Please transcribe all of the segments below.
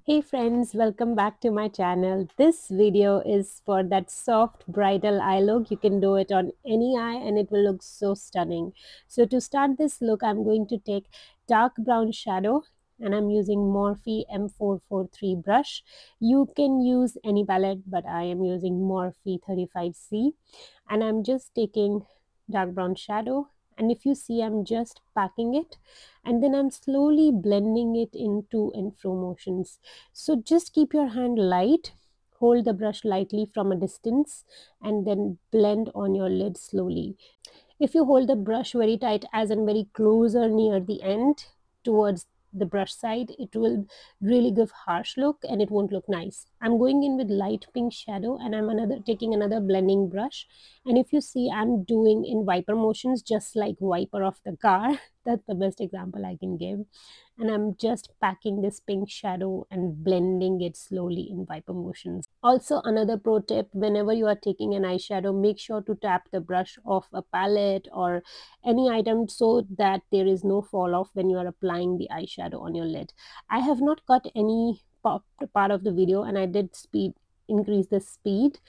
Hey friends, welcome back to my channel. This video is for that soft bridal eye look. You can do it on any eye and it will look so stunning. So to start this look, I'm going to take dark brown shadow and I'm using Morphe M443 brush. You can use any palette, but I am using Morphe 35C and I'm just taking dark brown shadow, and if you see, I'm just packing it and then I'm slowly blending it in to and fro motions. So just keep your hand light, hold the brush lightly from a distance and then blend on your lid slowly. If you hold the brush very tight, as in very close or near the end towards the brush side, it will really give harsh look and it won't look nice. I'm going in with light pink shadow and I'm taking another blending brush, and if you see, I'm doing in wiper motions, just like wiper of the car. That's the best example I can give. And I'm just packing this pink shadow and blending it slowly in wiper motions. Also, another pro tip, whenever you are taking an eyeshadow, make sure to tap the brush off a palette or any item so that there is no fall off when you are applying the eyeshadow on your lid. I have not cut any part of the video and I did increase the speed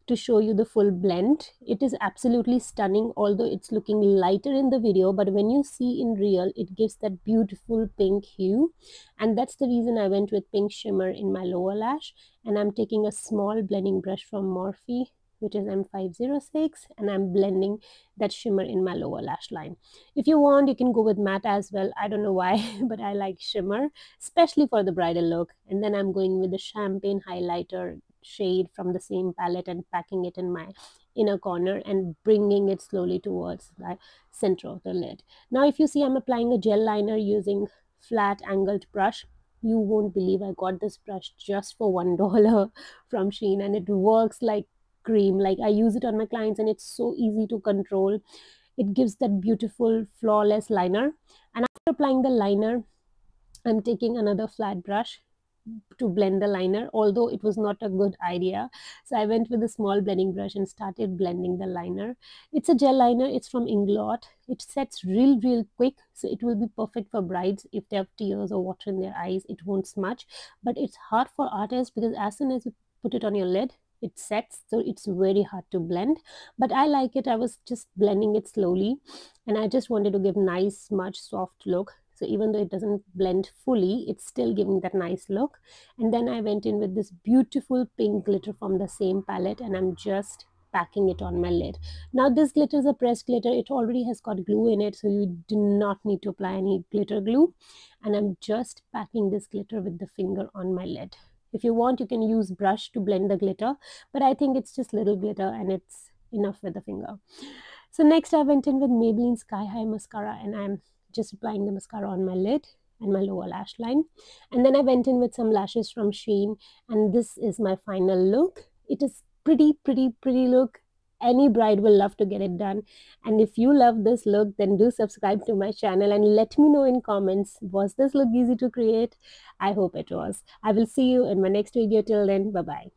to show you the full blend. It is absolutely stunning, although it's looking lighter in the video, but when you see in real, it gives that beautiful pink hue, and that's the reason I went with pink shimmer in my lower lash. And I'm taking a small blending brush from Morphe, which is M506, and I'm blending that shimmer in my lower lash line. If you want, you can go with matte as well. I don't know why, but I like shimmer, especially for the bridal look. And then I'm going with the champagne highlighter shade from the same palette and packing it in my inner corner and bringing it slowly towards the center of the lid. Now, if you see, I'm applying a gel liner using flat angled brush. You won't believe I got this brush just for $1 from Shein, and it works like cream. Like, I use it on my clients and it's so easy to control. It gives that beautiful flawless liner. And after applying the liner, I'm taking another flat brush to blend the liner, although it was not a good idea. So I went with a small blending brush and started blending the liner. It's a gel liner, it's from Inglot. It sets real quick, so it will be perfect for brides if they have tears or water in their eyes. It won't smudge, but it's hard for artists because as soon as you put it on your lid, it sets, so it's very hard to blend. But I like it. I was just blending it slowly and I just wanted to give nice smudge soft look. So even though it doesn't blend fully, it's still giving that nice look. And then I went in with this beautiful pink glitter from the same palette and I'm just packing it on my lid. Now this glitter is a pressed glitter. It already has got glue in it, so you do not need to apply any glitter glue. And I'm just packing this glitter with the finger on my lid. If you want, you can use brush to blend the glitter, but I think it's just little glitter and it's enough with the finger. So next I went in with Maybelline Sky High Mascara and I'm just applying the mascara on my lid and my lower lash line. And then I went in with some lashes from Shein, and this is my final look. It is pretty look. Any bride will love to get it done. And if you love this look, then do subscribe to my channel and let me know in comments, was this look easy to create? I hope it was. I will see you in my next video. Till then, bye bye.